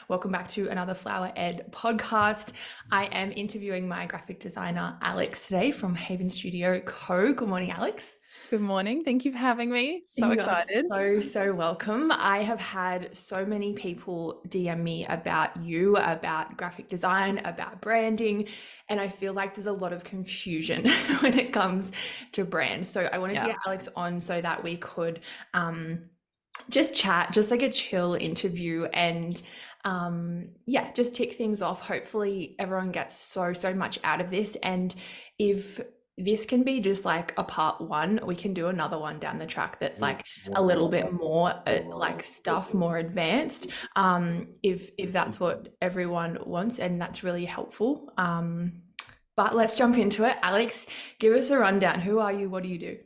Welcome back to another Flower.ED podcast. I am interviewing my graphic designer, Alex, today from Haven Studio Co. Good morning, Alex. Good morning. Thank you for having me. So You are excited. so welcome. I have had so many people DM me about you, about graphic design, about branding, and I feel like there's a lot of confusion when it comes to brand. So I wanted to Yeah. get Alex on so that we could just chat, just like a chill interview, and yeah, just tick things off. Hopefully everyone gets so much out of this, and if this can be just like a part one, we can do another one down the track that's like a little bit more like stuff more advanced, if that's what everyone wants, and that's really helpful. But let's jump into it. Alex, give us a rundown. Who are you? What do you do?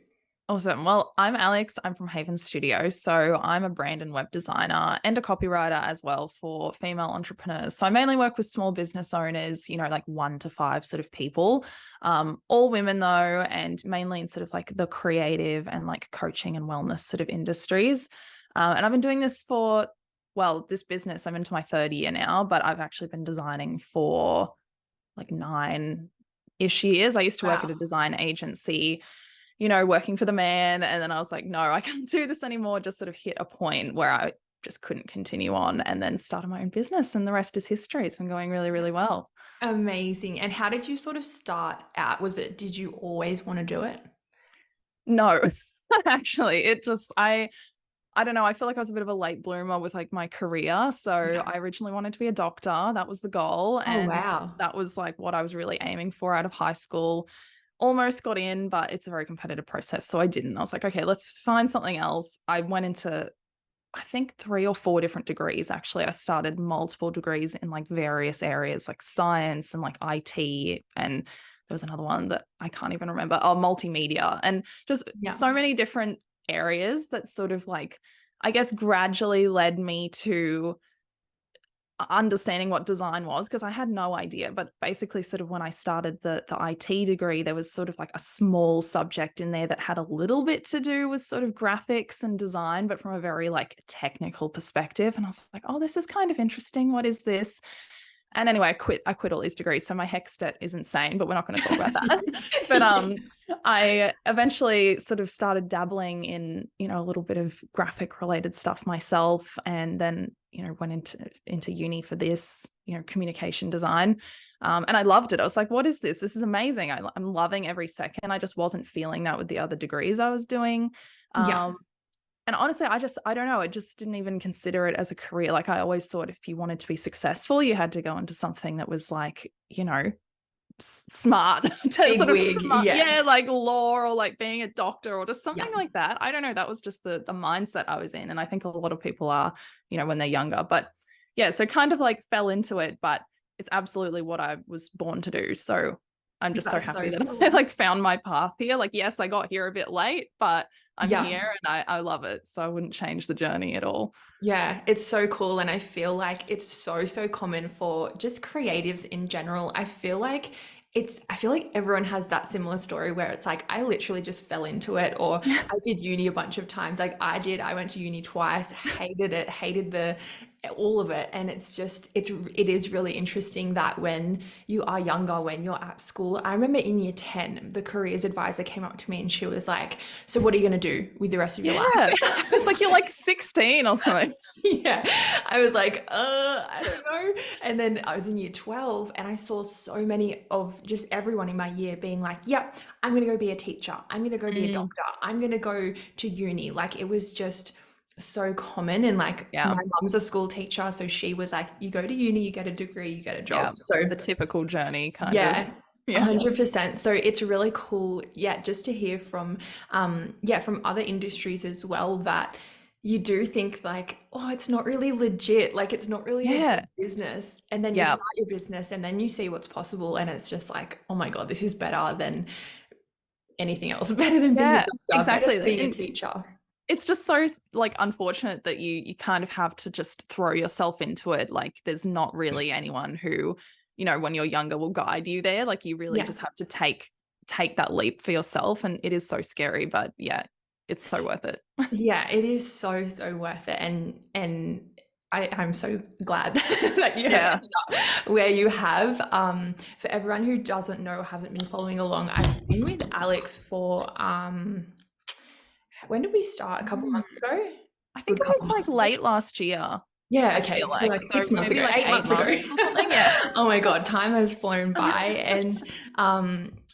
Awesome. Well, I'm Alex. I'm from Haven Studio. So I'm a brand and web designer and a copywriter as well for female entrepreneurs. So I mainly work with small business owners, like 1 to 5 sort of people, all women though, and mainly in sort of like the creative and like coaching and wellness sort of industries. And I've been doing this this business, I'm into my 3rd year now, but I've actually been designing for like 9-ish years. I used to work at a design agency, working for the man. And then I was like, no, I can't do this anymore. Just sort of hit a point where I just couldn't continue on, and then started my own business. And the rest is history. It's been going really, really well. Amazing. And how did you sort of start out? Did you always want to do it? No, actually, I don't know. I feel like I was a bit of a late bloomer with like my career. So I originally wanted to be a doctor. That was the goal. Oh, And wow. that was like what I was really aiming for out of high school. Almost got in, but it's a very competitive process. So I didn't. I was like, okay, let's find something else. I went into, I think, 3 or 4 different degrees. Actually, I started multiple degrees in like various areas like science and like IT. And there was another one that I can't even remember. Oh, multimedia, and just so many different areas that sort of like, I guess, gradually led me to understanding what design was, because I had no idea. But basically, sort of when I started the IT degree, there was sort of like a small subject in there that had a little bit to do with sort of graphics and design, but from a very like technical perspective. And I was like, oh, this is kind of interesting. What is this? And anyway, I quit all these degrees. So my HECS debt is insane, but we're not going to talk about that. But I eventually sort of started dabbling in, a little bit of graphic related stuff myself. And then, went into uni for this, communication design. And I loved it. I was like, what is this? This is amazing. I'm loving every second. I just wasn't feeling that with the other degrees I was doing. And honestly, I don't know. I just didn't even consider it as a career. Like I always thought if you wanted to be successful, you had to go into something that was like, smart, like law or like being a doctor or just something like that. I don't know. That was just the mindset I was in. And I think a lot of people are, when they're younger. But yeah, so kind of like fell into it, but it's absolutely what I was born to do. So I'm just so happy that I like found my path here. Like, yes, I got here a bit late, but I'm here and I love it. So I wouldn't change the journey at all. Yeah, it's so cool. And I feel like it's so common for just creatives in general. I feel like everyone has that similar story where it's like, I literally just fell into it, or I did uni a bunch of times. Like I went to uni twice, hated it, hated all of it. And it is really interesting that when you are younger, when you're at school, I remember in year 10, the careers advisor came up to me and she was like, so what are you going to do with the rest of your life? It's like, you're like 16 or something. Yeah. I was like, I don't know. And then I was in year 12 and I saw so many of just everyone in my year being like, yep, I'm going to go be a teacher. I'm going to go be a doctor. I'm going to go to uni. Like it was just so common. And like my mom's a school teacher. So she was like, you go to uni, you get a degree, you get a job. So the typical journey kind of. 100%. So it's really cool. Yeah. Just to hear from other industries as well, that you do think like, oh, it's not really legit. Like it's not really a business. And then you start your business and then you see what's possible. And it's just like, oh my God, this is better than anything else. Better than being a doctor, exactly. better than being a teacher. It's just so like unfortunate that you kind of have to just throw yourself into it. Like there's not really anyone who, when you're younger will guide you there. Like you really just have to take that leap for yourself. And it is so scary, but yeah, it's so worth it. Yeah, it is so worth it. And I'm so glad that you have Yeah. ended up where you have. For everyone who doesn't know or hasn't been following along, I've been with Alex for when did we start? A couple Mm. months ago? I think Good it couple was like months ago. late last year, Yeah, I feel okay. So like. like So 6 months maybe ago, like 8 months ago. 8 months or something. Yeah. Oh my God, time has flown by. And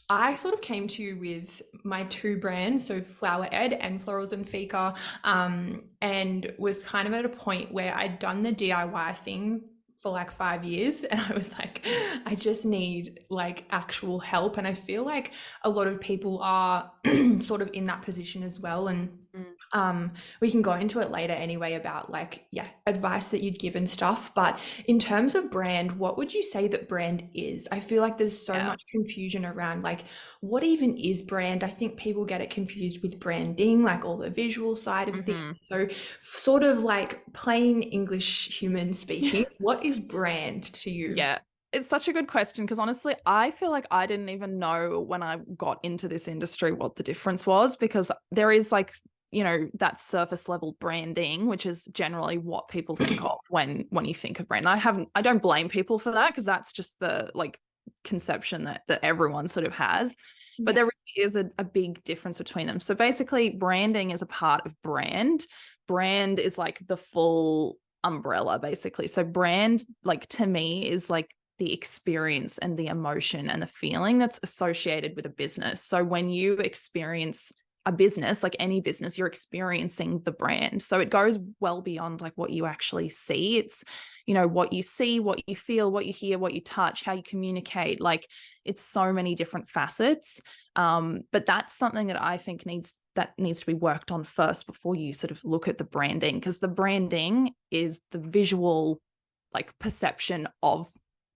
I sort of came to you with my two brands, so FLOWER.ED and Florals and Fika, and was kind of at a point where I'd done the DIY thing for like 5 years, and I was like, I just need like actual help. And I feel like a lot of people are sort of in that position as well. And Mm. we can go into it later anyway about like, yeah, advice that you'd give and stuff. But in terms of brand, what would you say that brand is? I feel like there's so Yeah. much confusion around like what even is brand. I think people get it confused with branding, like all the visual side of things. Hmm. So sort of like plain English human speaking, what is brand to you? Yeah. It's such a good question because honestly, I feel like I didn't even know when I got into this industry what the difference was, because there is like, that surface level branding, which is generally what people think of when you think of brand. I don't blame people for that, because that's just the like conception that everyone sort of has. But Yeah. there really is a big difference between them. So basically, branding is a part of brand. Brand is like the full umbrella, basically. So brand, like to me, is like the experience and the emotion and the feeling that's associated with a business. So when you experience a business, like any business, you're experiencing the brand. So it goes well beyond like what you actually see. It's, what you see, what you feel, what you hear, what you touch, how you communicate. Like it's so many different facets. But that's something that I think needs to be worked on first before you sort of look at the branding, because the branding is the visual like perception of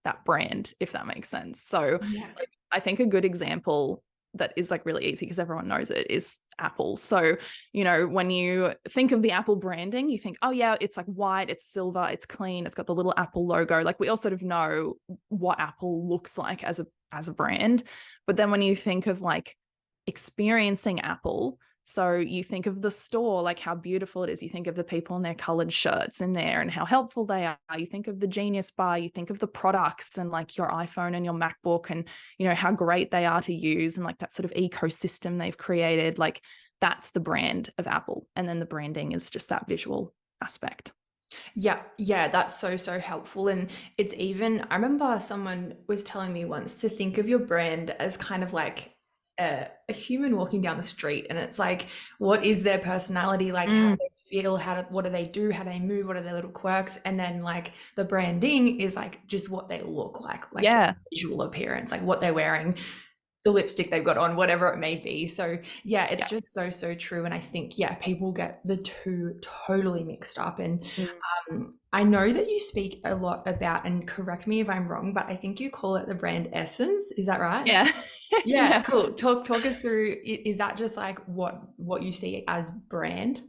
that brand, if that makes sense. So Yeah. like, I think a good example that is like really easy because everyone knows it is Apple. So, when you think of the Apple branding, you think, oh yeah, it's like white, it's silver, it's clean, it's got the little Apple logo. Like we all sort of know what Apple looks like as a brand. But then when you think of like experiencing Apple, so you think of the store, like how beautiful it is. You think of the people in their colored shirts in there and how helpful they are. You think of the Genius Bar. You think of the products and like your iPhone and your MacBook and, how great they are to use and like that sort of ecosystem they've created. Like that's the brand of Apple. And then the branding is just that visual aspect. Yeah, that's so helpful. And it's even, I remember someone was telling me once to think of your brand as kind of like a human walking down the street. And it's like, what is their personality? Like, how do Mm, they feel? What do they do? How do they move? What are their little quirks? And then like the branding is like just what they look like the yeah. visual appearance, like what they're wearing, the lipstick they've got on, whatever it may be. So yeah, it's Yeah. just so true. And I think, yeah, people get the two totally mixed up. And Mm. I know that you speak a lot about, and correct me if I'm wrong, but I think you call it the brand essence. Is that right? Yeah. Yeah, Yeah. cool. Talk us through. Is that just like what you see as brand?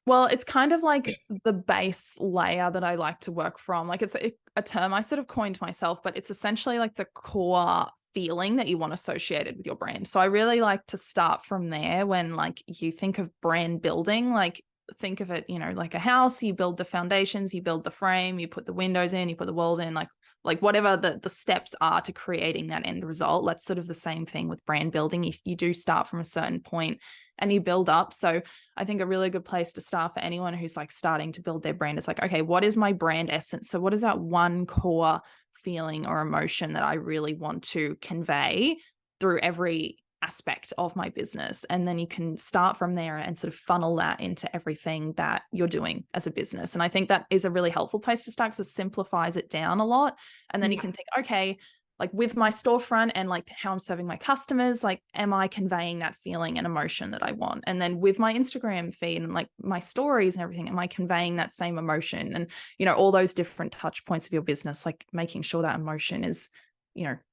Well, it's kind of like the base layer that I like to work from. Like it's a term I sort of coined myself, but it's essentially like the core feeling that you want associated with your brand. So I really like to start from there when like you think of brand building, like think of it, like a house, you build the foundations, you build the frame, you put the windows in, you put the walls in, like whatever the steps are to creating that end result. That's sort of the same thing with brand building. You do start from a certain point and you build up. So I think a really good place to start for anyone who's like starting to build their brand is like, okay, what is my brand essence? So what is that one core feeling or emotion that I really want to convey through every aspect of my business? And then you can start from there and sort of funnel that into everything that you're doing as a business. And I think that is a really helpful place to start because it simplifies it down a lot. And then you Yeah. can think, okay, like with my storefront and like how I'm serving my customers, like am I conveying that feeling and emotion that I want? And then with my Instagram feed and like my stories and everything, am I conveying that same emotion? And, all those different touch points of your business, like making sure that emotion is,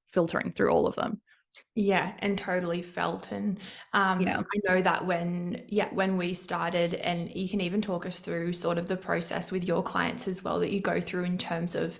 filtering through all of them. Yeah, and totally felt. And Yeah. I know that when we started, and you can even talk us through sort of the process with your clients as well that you go through in terms of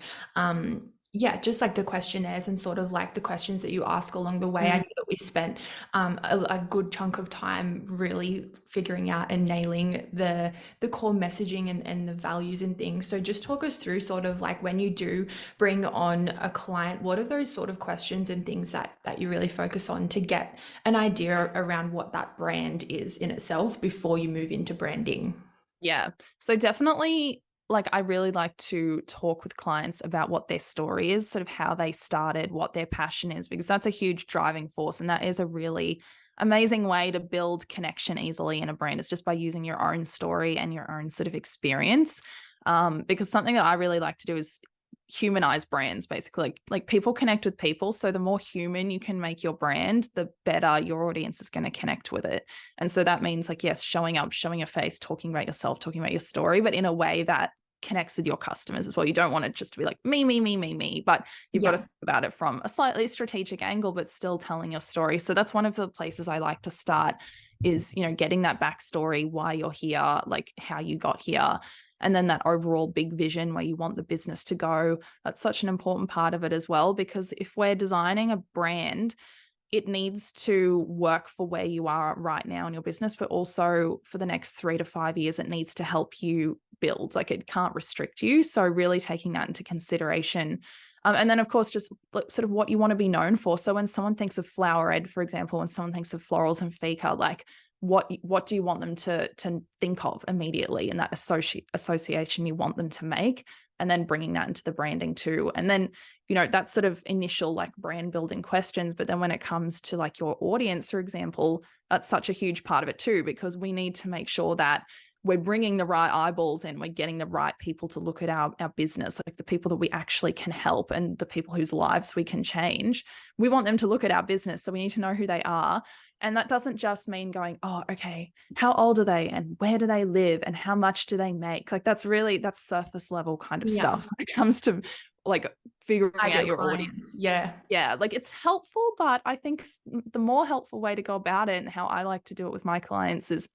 yeah, just like the questionnaires and sort of like the questions that you ask along the way. I know Mm. that that we spent a good chunk of time really figuring out and nailing the core messaging and the values and things. So just talk us through sort of like when you do bring on a client, what are those sort of questions and things that you really focus on to get an idea around what that brand is in itself before you move into branding? Yeah. So definitely, like, I really like to talk with clients about what their story is, sort of how they started, what their passion is, because that's a huge driving force. And that is a really amazing way to build connection easily in a brand, is just by using your own story and your own sort of experience. Because something that I really like to do is humanize brands, basically. Like people connect with people, so the more human you can make your brand, the better your audience is going to connect with it. And so that means, like, yes, showing up, showing your face, talking about yourself, talking about your story, but in a way that connects with your customers as well. You don't want it just to be like me, but you've got to Yeah. think about it from a slightly strategic angle, but still telling your story. So that's one of the places I like to start, is, you know, getting that backstory, why you're here, like how you got here. And then that overall big vision where you want the business to go. That's such an important part of it as well, because if we're designing a brand, it needs to work for where you are right now in your business, but also for the next 3 to 5 years, it needs to help you build. Like, it can't restrict you. So really taking that into consideration. And then, of course, just sort of what you want to be known for. So when someone thinks of Flower.ED, for example, when someone thinks of florals and fika, like, what do you want them to think of immediately, and that association you want them to make, and then bringing that into the branding too. And then, you know, that's sort of initial like brand building questions. But then when it comes to like your audience, for example, that's such a huge part of it too, because we need to make sure that we're bringing the right eyeballs in, we're getting the right people to look at our business, like the people that we actually can help and the people whose lives we can change. We want them to look at our business. So we need to know who they are. And that doesn't just mean going, oh, okay, how old are they and where do they live and how much do they make? Like, that's surface level kind of Yeah. stuff when it comes to like figuring out Ideal your audience. clients. Yeah. Yeah, like, it's helpful, but I think the more helpful way to go about it, and how I like to do it with my clients, is,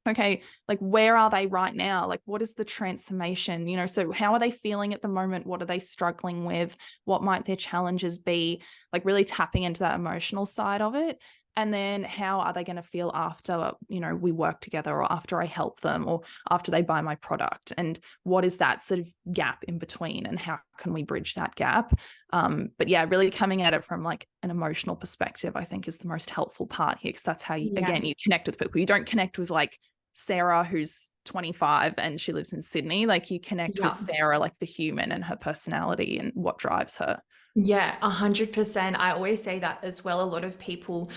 okay, like, where are they right now? Like, what is the transformation? You know, so how are they feeling at the moment? What are they struggling with? What might their challenges be? Like, really tapping into that emotional side of it. And then how are they going to feel after, you know, we work together, or after I help them, or after they buy my product? And what is that sort of gap in between, and how can we bridge that gap? But yeah, really coming at it from like an emotional perspective, I think, is the most helpful part here, because that's how you, Yeah. again, you connect with people. You don't connect with like Sarah, who's 25 and she lives in Sydney. Like, you connect with Yeah. Sarah, like the human, and her personality and what drives her. Yeah, 100%. I always say that as well. A lot of people,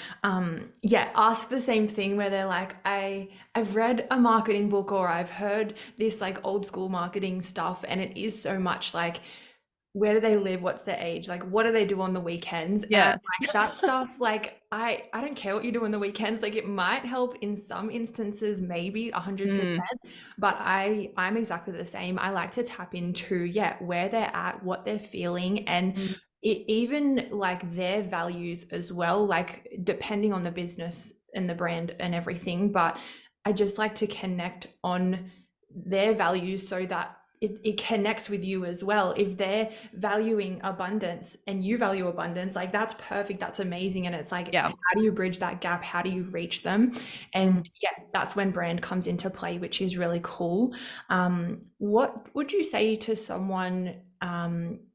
yeah, ask the same thing where they're like, I've read a marketing book, or I've heard this like old school marketing stuff, and it is so much like, where do they live? What's their age? Like, what do they do on the weekends? And I'm Yeah. like, that stuff, like, I don't care what you do on the weekends. Like, it might help in some instances, maybe 100%, Mm, but I'm exactly the same. I like to tap into, yeah, where they're at, what they're feeling, and mm, even like their values as well, like depending on the business and the brand and everything. But I just like to connect on their values so that it connects with you as well. If they're valuing abundance and you value abundance, like, that's perfect, that's amazing. And it's like, yeah. how do you bridge that gap? How do you reach them? Mm. And yeah, that's when brand comes into play, which is really cool. What would you say to someone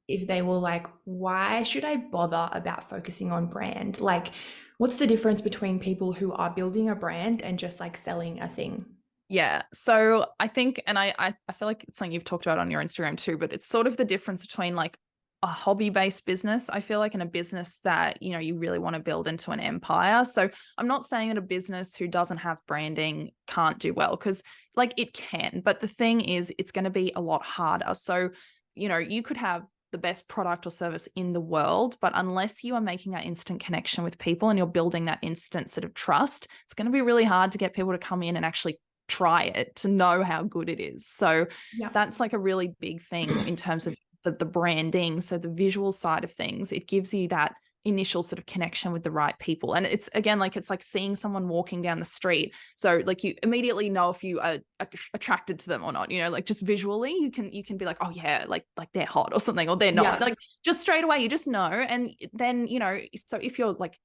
if they were like, why should I bother about focusing on brand? Like, what's the difference between people who are building a brand and just like selling a thing? Yeah. So I think, and I feel like it's something you've talked about on your Instagram too, but it's sort of the difference between like a hobby-based business, I feel like, and a business that, you know, you really want to build into an empire. So I'm not saying that a business who doesn't have branding can't do well, because like it can, but the thing is, it's going to be a lot harder. So, you know, you could have the best product or service in the world, but unless you are making that instant connection with people and you're building that instant sort of trust, it's going to be really hard to get people to come in and actually try it, to know how good it is. So Yeah. that's like a really big thing in terms of the branding. So the visual side of things, it gives you that initial sort of connection with the right people. And it's, again, like, it's like seeing someone walking down the street. So like, you immediately know if you are attracted to them or not, you know, like, just visually you can be like, oh yeah, like they're hot or something, or they're not, Yeah. like, just straight away, you just know. And then, you know, so if you're like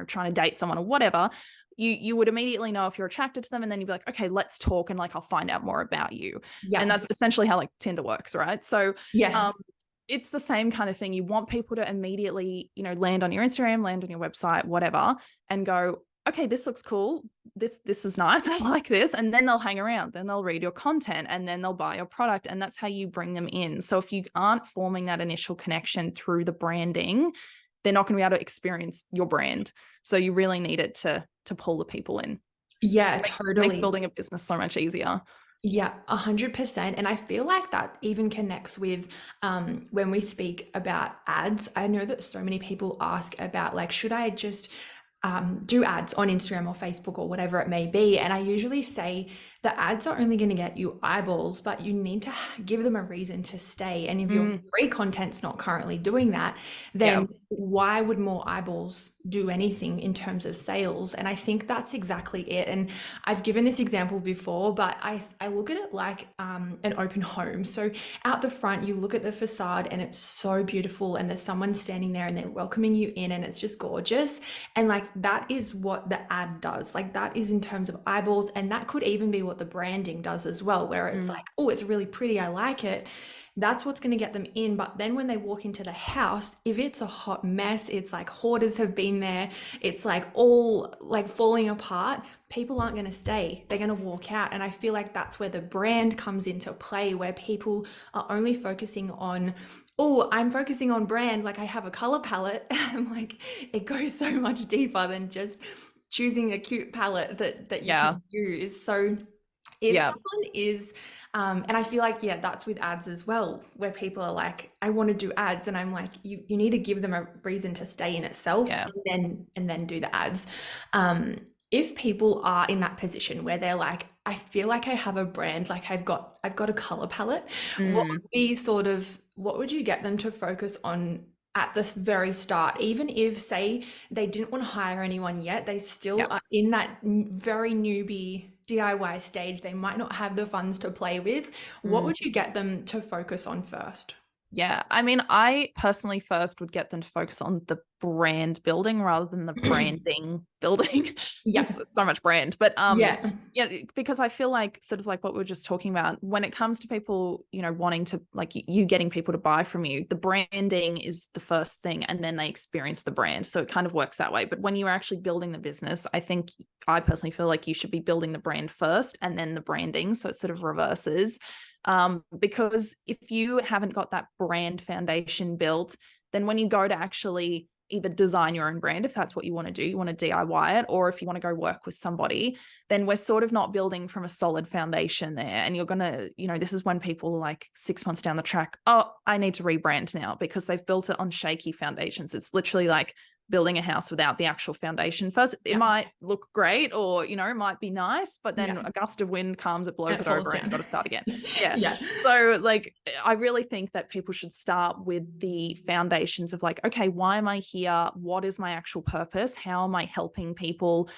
trying to date someone or whatever, you would immediately know if you're attracted to them, and then you'd be like, okay, let's talk, and like I'll find out more about you. And Yeah. that's essentially how like Tinder works, right? So Yeah. it's the same kind of thing. You want people to immediately, land on your Instagram, land on your website, whatever, and go, okay, this looks cool. This is nice. I like this. And then they'll hang around. Then they'll read your content, and then they'll buy your product. And that's how you bring them in. So if you aren't forming that initial connection through the branding, they're not going to be able to experience your brand. So you really need it to pull the people in. Yeah, Makes totally. building a business so much easier. Yeah, 100%. And I feel like that even connects with when we speak about ads. I know that so many people ask about, like, should I just do ads on Instagram or Facebook or whatever it may be? And I usually say the ads are only going to get you eyeballs, but you need to give them a reason to stay. And if your free content's not currently doing that, Yeah. then why would more eyeballs do anything in terms of sales? And I think that's exactly it. And I've given this example before, but I look at it like an open home. So out the front, you look at the facade and it's so beautiful, and there's someone standing there and they're welcoming you in, and it's just gorgeous. And like that is what the ad does. Like that is in terms of eyeballs, and that could even be what the branding does as well, where it's like, oh, it's really pretty, I like it. That's what's going to get them in. But then when they walk into the house, if it's a hot mess, it's like hoarders have been there, it's like all like falling apart, people aren't going to stay. They're going to walk out. And I feel like that's where the brand comes into play, where people are only focusing on, oh, I'm focusing on brand, like I have a color palette. I'm like, it goes so much deeper than just choosing a cute palette that you can use. So if someone is and I feel like, yeah, that's with ads as well, where people are like, I want to do ads, and I'm like, you need to give them a reason to stay in itself, and then do the ads. If people are in that position where they're like, I feel like I have a brand, like I've got a color palette, what would you get them to focus on at the very start? Even if, say, they didn't want to hire anyone yet, they still are in that very newbie DIY stage, they might not have the funds to play with. What would you get them to focus on first? Yeah. I mean, I personally first would get them to focus on the brand building rather than the branding building. Yeah. There's so much brand. But Yeah. because I feel like sort of like what we were just talking about, when it comes to people, wanting to like you getting people to buy from you, the branding is the first thing, and then they experience the brand. So it kind of works that way. But when you are actually building the business, I personally feel like you should be building the brand first and then the branding. So it sort of reverses. Because if you haven't got that brand foundation built, then when you go to actually either design your own brand, if that's what you want to do, you want to DIY it, or if you want to go work with somebody, then we're sort of not building from a solid foundation there. And you're going to, this is when people like 6 months down the track, oh, I need to rebrand now, because they've built it on shaky foundations. It's literally like building a house without the actual foundation. First, it might look great, or, it might be nice, but then a gust of wind comes, it blows it over, and you've got to start again. Yeah. So like, I really think that people should start with the foundations of like, okay, why am I here? What is my actual purpose? How am I helping people?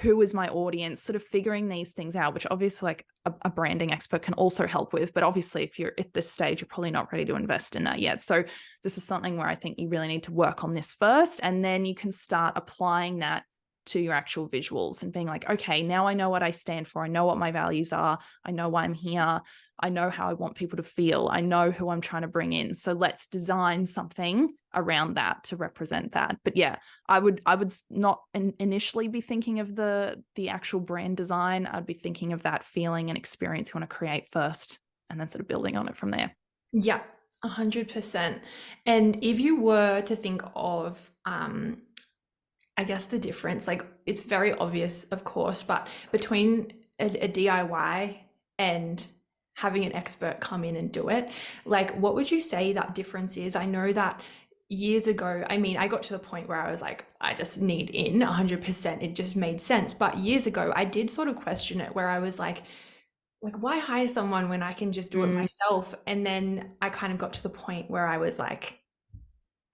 Who is my audience? Sort of figuring these things out, which obviously like a branding expert can also help with. But obviously, if you're at this stage, you're probably not ready to invest in that yet. So this is something where I think you really need to work on this first, and then you can start applying that to your actual visuals and being like, okay, now I know what I stand for. I know what my values are. I know why I'm here. I know how I want people to feel. I know who I'm trying to bring in. So let's design something around that to represent that. But yeah, I would not initially be thinking of the actual brand design. I'd be thinking of that feeling and experience you want to create first, and then sort of building on it from there. Yeah, 100%. And if you were to think of, I guess the difference, like it's very obvious, of course, but between a DIY and having an expert come in and do it, like what would you say that difference is? I know that years ago, I mean, I got to the point where I was like, I just need in 100%. It just made sense. But years ago, I did sort of question it, where I was like, why hire someone when I can just do it myself? And then I kind of got to the point where I was like,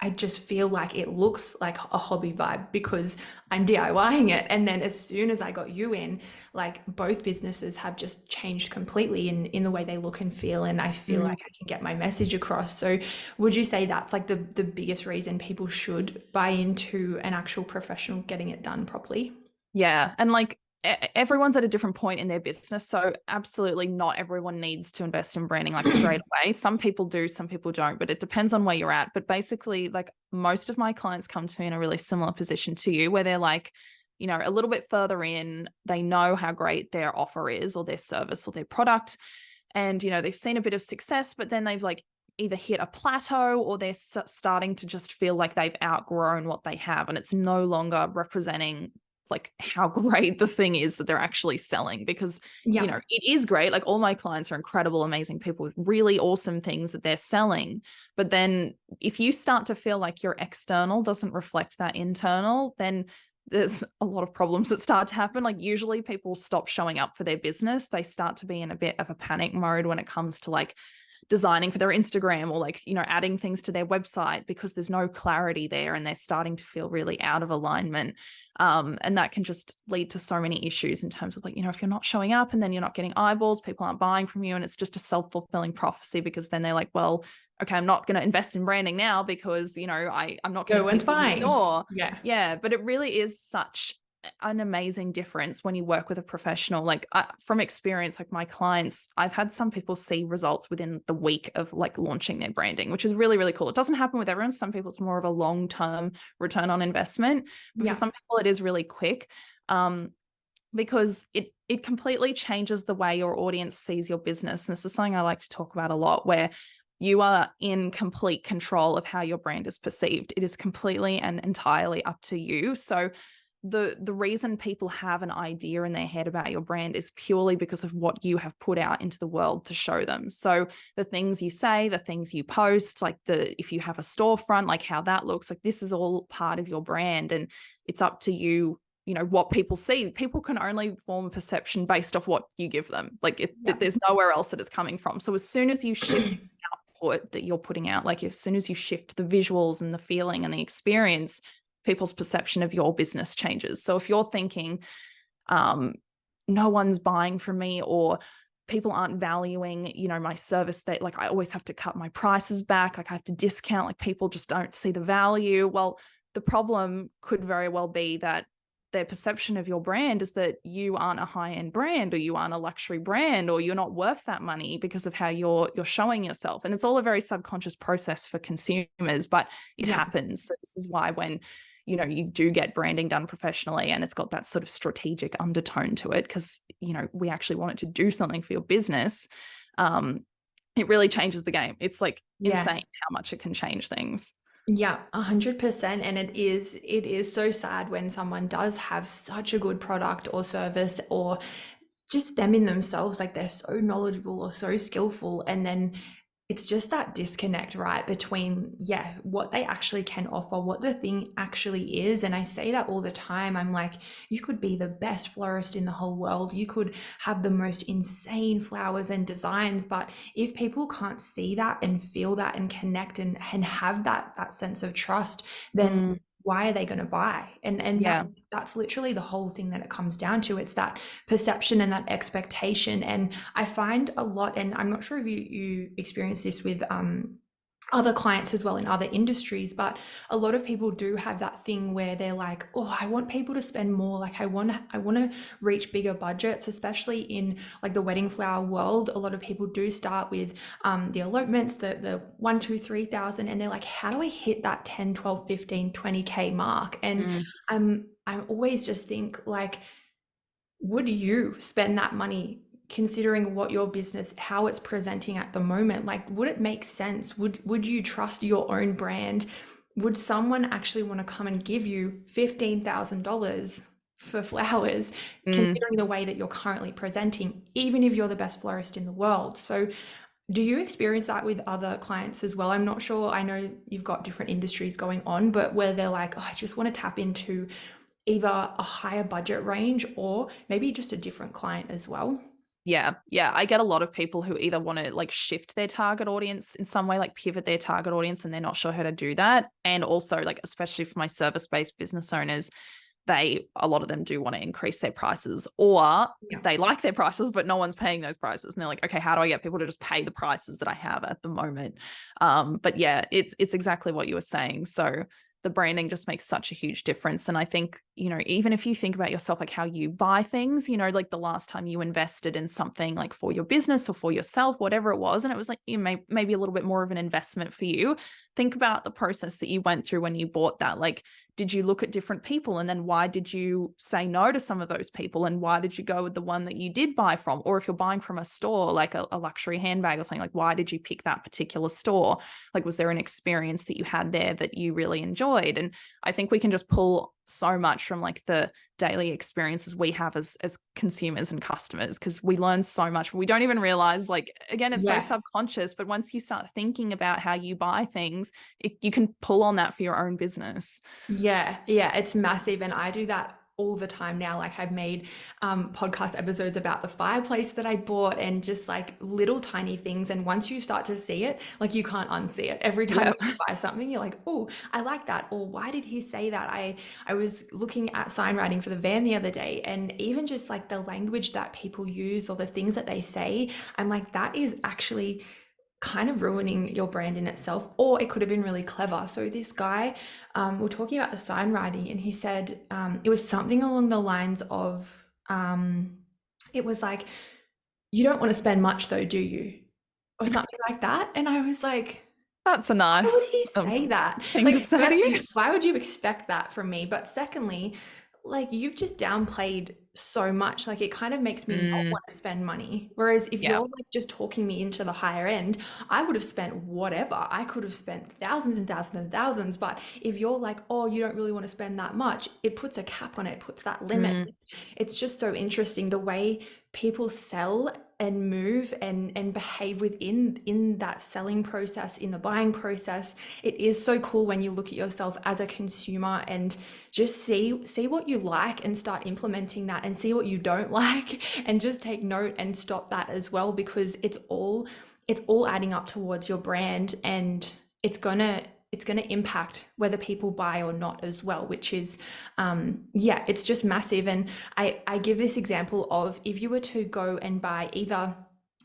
I just feel like it looks like a hobby vibe because I'm DIYing it. And then as soon as I got you in, like both businesses have just changed completely in the way they look and feel. And I feel Mm. like I can get my message across. So would you say that's like the biggest reason people should buy into an actual professional getting it done properly? Yeah. And like everyone's at a different point in their business. So absolutely not everyone needs to invest in branding like straight away. Some people do, some people don't, but it depends on where you're at. But basically, like most of my clients come to me in a really similar position to you, where they're like, you know, a little bit further in, they know how great their offer is or their service or their product. And, you know, they've seen a bit of success, but then they've like either hit a plateau or they're starting to just feel like they've outgrown what they have. And it's no longer representing like how great the thing is that they're actually selling, because you Yeah. know it is great. Like all my clients are incredible, amazing people with really awesome things that they're selling, but then if you start to feel like your external doesn't reflect that internal, then there's a lot of problems that start to happen. Like usually people stop showing up for their business. They start to be in a bit of a panic mode when it comes to like designing for their Instagram or like, you know, adding things to their website, because there's no clarity there and they're starting to feel really out of alignment. And that can just lead to so many issues in terms of like, you know, if you're not showing up and then you're not getting eyeballs, people aren't buying from you. And it's just a self-fulfilling prophecy, because then they're like, well, okay, I'm not going to invest in branding now because, you know, I'm not No getting one's people in the buying. door. Yeah. Yeah. But it really is such an amazing difference when you work with a professional. Like from experience, like my clients, I've had some people see results within the week of like launching their branding, which is really, really cool. It doesn't happen with everyone. Some people it's more of a long-term return on investment, but for Yeah. some people it is really quick. Because it completely changes the way your audience sees your business. And this is something I like to talk about a lot, where you are in complete control of how your brand is perceived. It is completely and entirely up to you. So the reason people have an idea in their head about your brand is purely because of what you have put out into the world to show them. So the things you say, the things you post, like if you have a storefront, like how that looks, like this is all part of your brand, and it's up to you, you know, what people see. People can only form a perception based off what you give them. Like Yeah. there's nowhere else that it's coming from. So as soon as you shift output that you're putting out, like as soon as you shift the visuals and the feeling and the experience, people's perception of your business changes. So if you're thinking, no one's buying from me, or people aren't valuing, you know, my service, that like I always have to cut my prices back, like I have to discount, like people just don't see the value. Well, the problem could very well be that their perception of your brand is that you aren't a high-end brand, or you aren't a luxury brand, or you're not worth that money because of how you're showing yourself. And it's all a very subconscious process for consumers, but it Yeah. happens. So this is why when you know you do get branding done professionally and it's got that sort of strategic undertone to it, because you know we actually want it to do something for your business, it really changes the game. It's like Yeah. insane how much it can change things. Yeah, 100%. And it is so sad when someone does have such a good product or service, or just them in themselves, like they're so knowledgeable or so skillful, and then it's just that disconnect, right, between, yeah, what they actually can offer, what the thing actually is. And I say that all the time. I'm like, you could be the best florist in the whole world. You could have the most insane flowers and designs. But if people can't see that and feel that and connect and have that sense of trust, then Mm, why are they going to buy? And yeah. that's literally the whole thing that it comes down to. It's that perception and that expectation. And I find a lot, and I'm not sure if you experience this with other clients as well in other industries, but a lot of people do have that thing where they're like, oh, I want people to spend more. Like I want to reach bigger budgets, especially in like the wedding flower world. A lot of people do start with the elopements, the 1, 2, 3,000, and they're like, how do I hit that 10, 12, 15, 20K mark? And Mm, I'm always just think like, would you spend that money considering what your business, how it's presenting at the moment? Like, would it make sense? Would you trust your own brand? Would someone actually want to come and give you $15,000 for flowers, mm. considering the way that you're currently presenting, even if you're the best florist in the world? So do you experience that with other clients as well? I'm not sure. I know you've got different industries going on, but where they're like, oh, I just want to tap into either a higher budget range or maybe just a different client as well. Yeah. Yeah. I get a lot of people who either want to like shift their target audience in some way, like pivot their target audience, and they're not sure how to do that. And also, like, especially for my service-based business owners, a lot of them do want to increase their prices, or Yeah. they like their prices, but no one's paying those prices. And they're like, okay, how do I get people to just pay the prices that I have at the moment? But yeah, it's exactly what you were saying. So the branding just makes such a huge difference. And I think, even if you think about yourself, like how you buy things, like the last time you invested in something like for your business or for yourself, whatever it was, and it was like maybe a little bit more of an investment for you. Think about the process that you went through when you bought that. Like, did you look at different people, and then why did you say no to some of those people, and why did you go with the one that you did buy from? Or if you're buying from a store, like a luxury handbag or something, like why did you pick that particular store? Like, was there an experience that you had there that you really enjoyed? And I think we can just pull so much from like the daily experiences we have as consumers and customers, because we learn so much. We don't even realize, like, again, it's so Yeah. subconscious, but once you start thinking about how you buy things, you can pull on that for your own business. Yeah, yeah, it's massive. And I do that all the time now. Like I've made podcast episodes about the fireplace that I bought and just like little tiny things. And once you start to see it, like you can't unsee it. Every time Yeah. you buy something, you're like, oh, I like that. Or why did he say that? I was looking at sign writing for the van the other day, and even just like the language that people use or the things that they say, I'm like, that is actually kind of ruining your brand in itself, or it could have been really clever. So this guy, we're talking about the sign writing, and he said it was something along the lines of, it was like, you don't want to spend much though, do you? Or something like that. And I was like, That's a why would nice he say that? thing to Like, say to you. firstly, why would you expect that from me? But secondly, like you've just downplayed so much. Like it kind of makes me not Mm, want to spend money. Whereas if yeah. you're like just talking me into the higher end, I would have spent whatever. I could have spent thousands and thousands and thousands. But if you're like, oh, you don't really want to spend that much, it puts a cap on it, puts that limit. Mm, It's just so interesting the way people sell and move and behave within in that selling process, in the buying process. It is so cool when you look at yourself as a consumer and just see what you like and start implementing that, and see what you don't like and just take note and stop that as well, because it's all adding up towards your brand, and it's gonna impact whether people buy or not as well, which is yeah, it's just massive. And I give this example of, if you were to go and buy either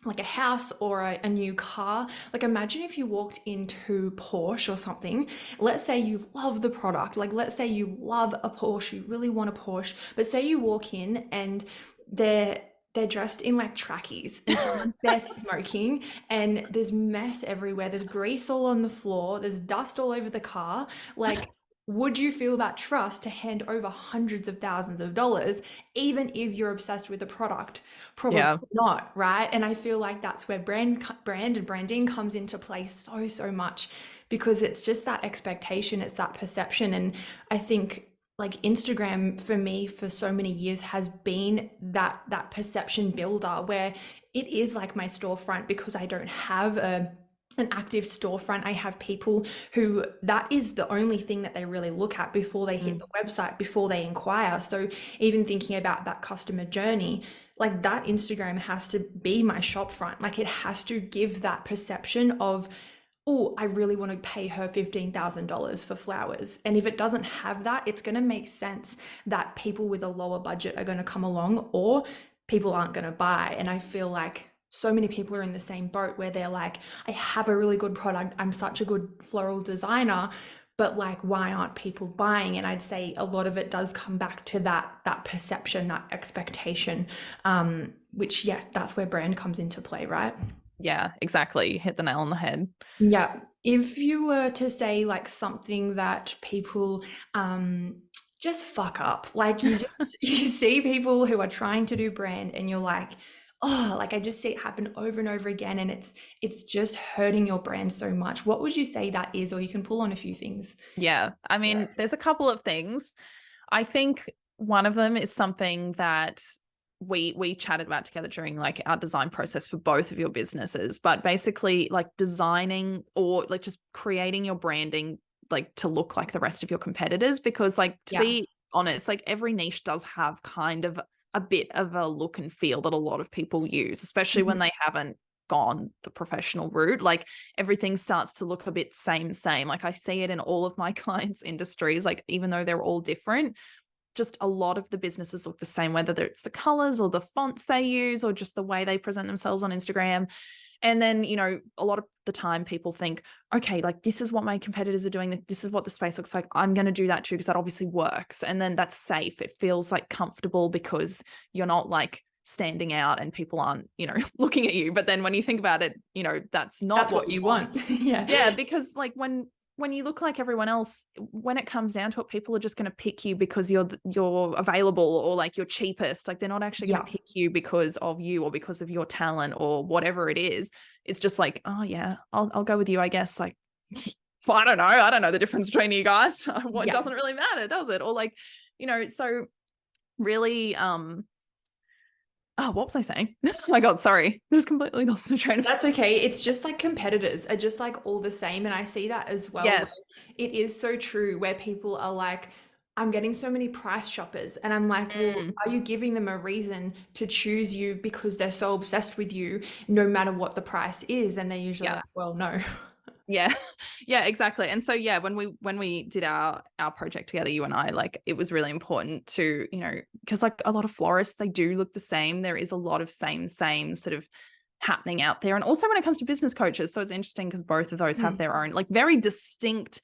like a house or a new car, like imagine if you walked into Porsche or something. Let's say you love the product, like let's say you love a Porsche, you really want a Porsche, but say you walk in and they're they're dressed in like trackies, and someone's there smoking, and there's mess everywhere, there's grease all on the floor, there's dust all over the car. Like, would you feel that trust to hand over hundreds of thousands of dollars, even if you're obsessed with the product? Probably yeah. not, right? And I feel like that's where brand and branding comes into play so much, because it's just that expectation, it's that perception. And I think like Instagram for me for so many years has been that perception builder, where it is like my storefront, because I don't have an active storefront. I have people who that is the only thing that they really look at before they hit Mm, the website, before they inquire. So even thinking about that customer journey, like that Instagram has to be my shop front. Like it has to give that perception of, oh, I really want to pay her $15,000 for flowers. And if it doesn't have that, it's going to make sense that people with a lower budget are going to come along, or people aren't going to buy. And I feel like so many people are in the same boat, where they're like, I have a really good product, I'm such a good floral designer, but like, why aren't people buying? And I'd say a lot of it does come back to that perception, that expectation, which, yeah, that's where brand comes into play, right? yeah, exactly. You hit the nail on the head. Yeah. If you were to say like something that people just fuck up, like you just you see people who are trying to do brand, and you're like, oh, like I just see it happen over and over again, and it's just hurting your brand so much. What would you say that is? Or you can pull on a few things. Yeah. I mean, there's a couple of things. I think one of them is something that we chatted about together during like our design process for both of your businesses, but basically like designing or like just creating your branding like to look like the rest of your competitors, because like to Yeah. be honest, like every niche does have kind of a bit of a look and feel that a lot of people use, especially Mhm. when they haven't gone the professional route. Like everything starts to look a bit same. Like I see it in all of my clients' industries, like even though they're all different, just a lot of the businesses look the same, whether it's the colors or the fonts they use or just the way they present themselves on Instagram. And then, a lot of the time people think, okay, like this is what my competitors are doing. This is what the space looks like. I'm going to do that too, because that obviously works. And then that's safe. It feels like comfortable because you're not like standing out and people aren't, looking at you. But then when you think about it, that's not That's what what you you want. want. Yeah. Yeah, because like when you look like everyone else, when it comes down to it, people are just going to pick you because you're available or like you're cheapest. Like they're not actually going Yeah. to pick you because of you or because of your talent or whatever it is. It's just like, oh yeah, I'll go with you, I guess. Like, well, I don't know. I don't know the difference between you guys. What Yeah. doesn't really matter, does it? Or like, so really, oh, what was I saying? Oh my God, sorry. I just completely lost my train of That's okay. It's just like competitors are just like all the same. And I see that as well. Yes. Where it is so true where people are like, I'm getting so many price shoppers. And I'm like, well, Mm, are you giving them a reason to choose you because they're so obsessed with you no matter what the price is? And they're usually yeah. like, well, no. Yeah. Yeah, exactly. And so yeah, when we did our project together, you and I, like it was really important to, because like a lot of florists, they do look the same. There is a lot of same sort of happening out there. And also when it comes to business coaches, so it's interesting because both of those have Mm. their own like very distinct,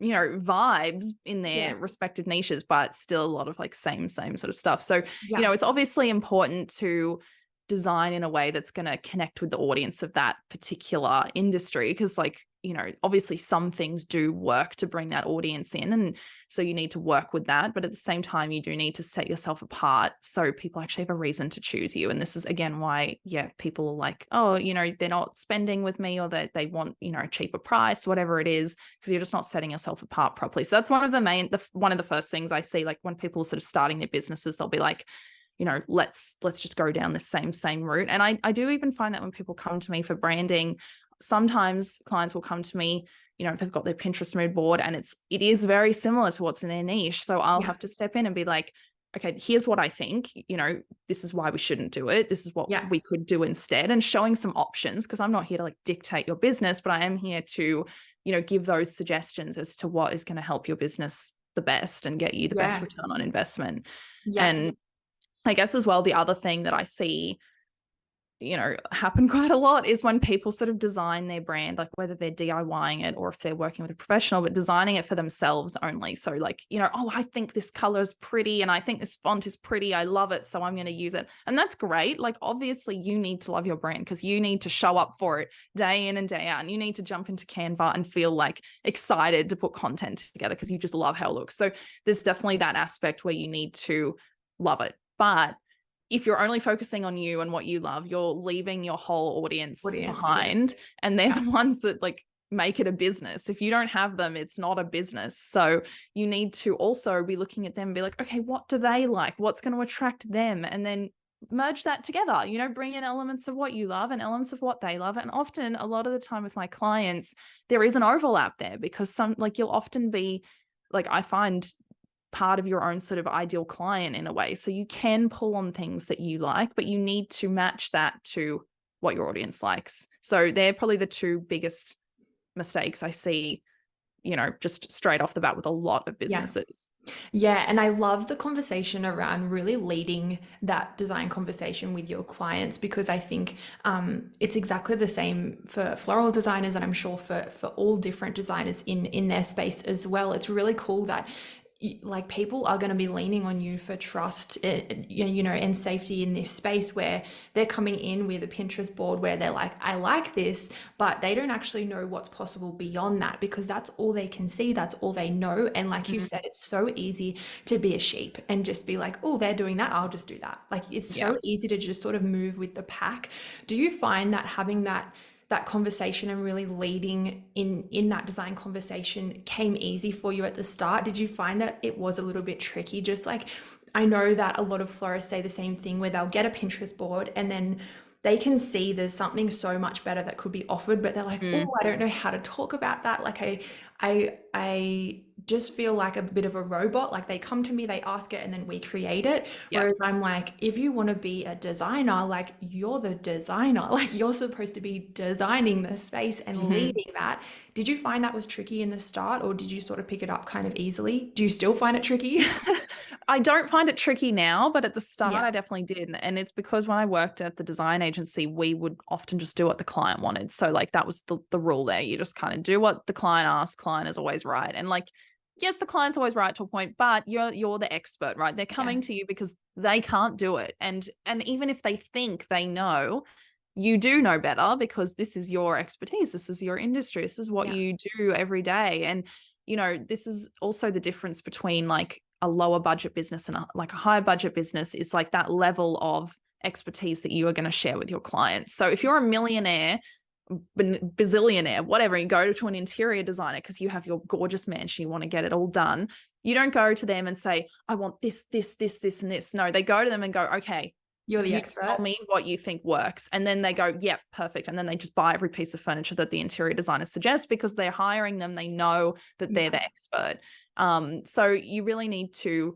vibes in Yeah. their respective niches, but still a lot of like same sort of stuff. So, Yeah. it's obviously important to design in a way that's going to connect with the audience of that particular industry because like obviously some things do work to bring that audience in, and so you need to work with that, but at the same time you do need to set yourself apart so people actually have a reason to choose you. And this is again why people are like, oh, they're not spending with me, or that they want a cheaper price, whatever it is, because you're just not setting yourself apart properly. So that's one of the first things I see, like when people are sort of starting their businesses, they'll be like, let's just go down this same route. And I do even find that when people come to me for branding, sometimes clients will come to me, if they've got their Pinterest mood board and it is very similar to what's in their niche. So I'll Yeah. have to step in and be like, okay, here's what I think, this is why we shouldn't do it. This is what Yeah. we could do instead, and showing some options, because I'm not here to like dictate your business, but I am here to, give those suggestions as to what is going to help your business the best and get you the best Yeah. return on investment. Yeah. And I guess as well, the other thing that I see, happen quite a lot is when people sort of design their brand, like whether they're DIYing it or if they're working with a professional, but designing it for themselves only. So like, oh, I think this color is pretty and I think this font is pretty. I love it. So I'm going to use it. And that's great. Like, obviously you need to love your brand because you need to show up for it day in and day out. And you need to jump into Canva and feel like excited to put content together because you just love how it looks. So there's definitely that aspect where you need to love it. But if you're only focusing on you and what you love, you're leaving your whole audience Yeah. behind. And they're Yeah. the ones that like make it a business. If you don't have them, it's not a business. So you need to also be looking at them and be like, okay, what do they like? What's going to attract them? And then merge that together, bring in elements of what you love and elements of what they love. And often, a lot of the time with my clients, there is an overlap there because some, like, you'll often be like, I find part of your own sort of ideal client in a way. So you can pull on things that you like, but you need to match that to what your audience likes. So they're probably the two biggest mistakes I see, just straight off the bat with a lot of Yeah. businesses. Yeah, and I love the conversation around really leading that design conversation with your clients because I think it's exactly the same for floral designers, and I'm sure for all different designers in their space as well. It's really cool that like people are going to be leaning on you for trust, and safety in this space where they're coming in with a Pinterest board where they're like, I like this, but they don't actually know what's possible beyond that because that's all they can see, that's all they know. And like you said, it's so easy to be a sheep and just be like, oh, they're doing that, I'll just do that. Like it's Yeah. so easy to just sort of move with the pack. Do you find that having that conversation and really leading in that design conversation came easy for you at the start? Did you find that it was a little bit tricky? Just like, I know that a lot of florists say the same thing where they'll get a Pinterest board and then they can see there's something so much better that could be offered, but they're like, oh, Mm, I don't know how to talk about that. Like I just feel like a bit of a robot. Like they come to me, they ask it, and then we create it. yeah. Whereas I'm like, if you want to be a designer, like you're the designer, like you're supposed to be designing the space and Mhm. leading that. Did you find that was tricky in the start, or did you sort of pick it up kind of easily? Do you still find it tricky? I don't find it tricky now, but at the start Yeah. I definitely did. And it's because when I worked at the design agency, we would often just do what the client wanted. So like that was the rule there. You just kind of do what the client asks, client is always right. And like, yes, the client's always right to a point, but you're the expert, right? They're Yeah. coming to you because they can't do it. And even if they think they know, you do know better because this is your expertise. This is your industry. This is what Yeah. you do every day. And this is also the difference between like a lower budget business and like a higher budget business is like that level of expertise that you are going to share with your clients. So if you're a millionaire, bazillionaire, whatever, you go to an interior designer because you have your gorgeous mansion, you want to get it all done. You don't go to them and say, I want this, this, this, this, and this. No, they go to them and go, okay, You're the you tell expert. me what you think works. And then they go, yep, perfect. And then they just buy every piece of furniture that the interior designer suggests because they're hiring them. They know that they're Yeah. the expert. So you really need to,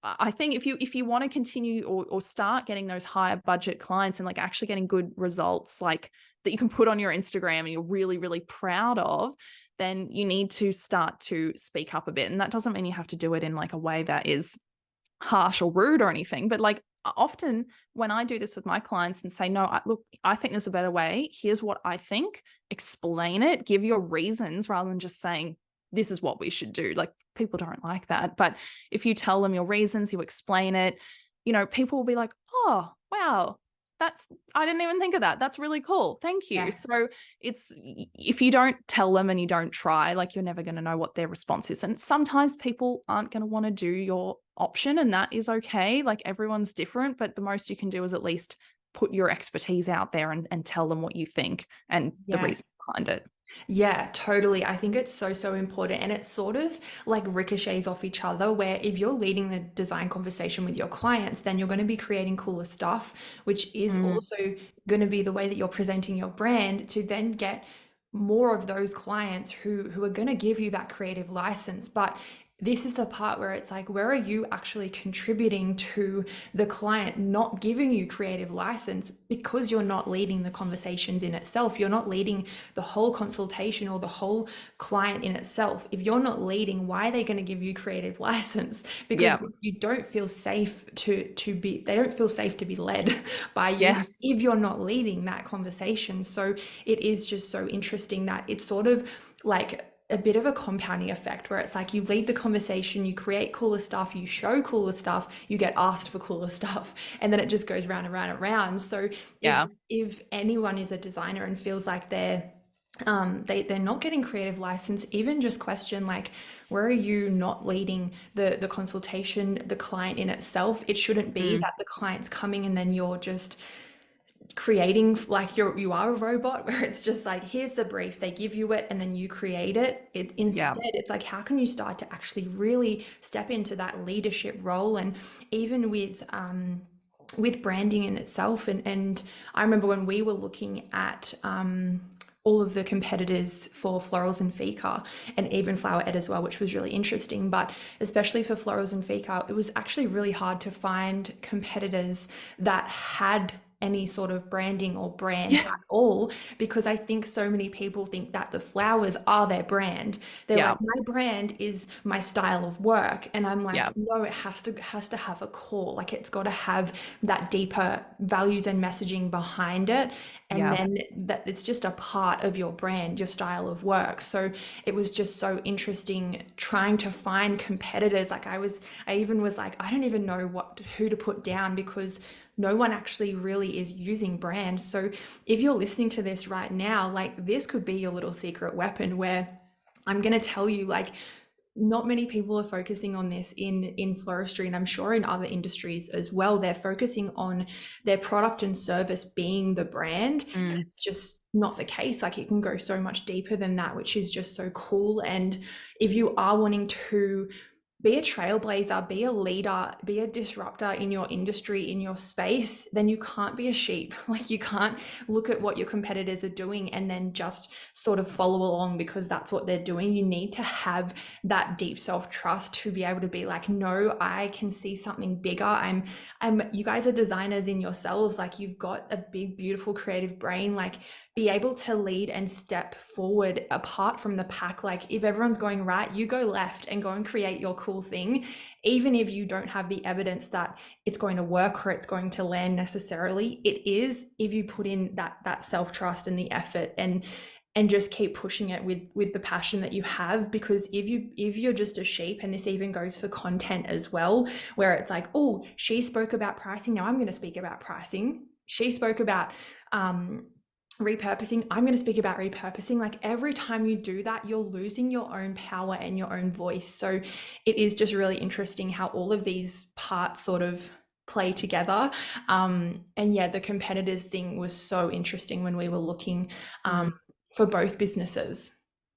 I think if you want to continue or start getting those higher budget clients and like actually getting good results, like that you can put on your Instagram and you're really, really proud of, then you need to start to speak up a bit. And that doesn't mean you have to do it in like a way that is harsh or rude or anything, but like often when I do this with my clients and say, no, look, I think there's a better way. Here's what I think. Explain it, give your reasons rather than just saying, this is what we should do. Like people don't like that. But if you tell them your reasons, you explain it, people will be like, oh, wow, I didn't even think of that. That's really cool. Thank you. Yeah. So if you don't tell them and you don't try, like you're never going to know what their response is. And sometimes people aren't going to want to do your option, and that is okay. Like everyone's different, but the most you can do is at least put your expertise out there and tell them what you think and the Yeah. reasons behind it. Yeah, totally. I think it's so, so important. And it sort of like ricochets off each other, where if you're leading the design conversation with your clients, then you're going to be creating cooler stuff, which is Mm, also going to be the way that you're presenting your brand to then get more of those clients who are going to give you that creative license. But this is the part where it's like, where are you actually contributing to the client not giving you creative license because you're not leading the conversations in itself? You're not leading the whole consultation or the whole client in itself. If you're not leading, why are they going to give you creative license? Because yeah. you don't feel safe to be, they don't feel safe to be led by you Yes. if you're not leading that conversation. So it is just so interesting that it's sort of like a bit of a compounding effect where it's like you lead the conversation, you create cooler stuff, you show cooler stuff, you get asked for cooler stuff, and then it just goes round and round and round. So Yeah. if anyone is a designer and feels like they're not getting creative license, even just question like, where are you not leading the consultation, the client in itself? It shouldn't be Mm, that the client's coming and then you're just creating, like you are a robot where it's just like, here's the brief, they give you it and then you create it. yeah. Instead it's like, how can you start to actually really step into that leadership role? And even with branding in itself, and I remember when we were looking at all of the competitors for Florals and Fika, and even Flower.ED as well, which was really interesting. But especially for Florals and Fika, it was actually really hard to find competitors that had any sort of branding or brand Yeah. at all, because I think so many people think that the flowers are their brand. They're Yeah. like, my brand is my style of work, and I'm like, Yeah. no, it has to have a core. Like it's got to have that deeper values and messaging behind it, and Yeah. then that it's just a part of your brand, your style of work. So it was just so interesting trying to find competitors. Like I even was like, I don't even know who to put down, because no one actually really is using brand. So if you're listening to this right now, like this could be your little secret weapon, where I'm going to tell you, like, not many people are focusing on this in floristry, and I'm sure in other industries as well. They're focusing on their product and service being the brand, and Mm, it's just not the case. Like it can go so much deeper than that, which is just so cool. And if you are wanting to be a trailblazer, be a leader, be a disruptor in your industry, in your space, then you can't be a sheep. Like you can't look at what your competitors are doing and then just sort of follow along because that's what they're doing. You need to have that deep self-trust to be able to be like, no, I can see something bigger. You guys are designers in yourselves. Like you've got a big, beautiful, creative brain. Like be able to lead and step forward apart from the pack. Like if everyone's going right, you go left and go and create your cool thing, even if you don't have the evidence that it's going to work or it's going to land necessarily. It is, if you put in that self-trust and the effort and just keep pushing it with the passion that you have. Because if you're just a sheep, and this even goes for content as well, where it's like, oh, she spoke about pricing, now I'm going to speak about pricing. She spoke about repurposing, I'm going to speak about repurposing. Like every time you do that, you're losing your own power and your own voice. So it is just really interesting how all of these parts sort of play together. And yeah, the competitors thing was so interesting when we were looking for both businesses,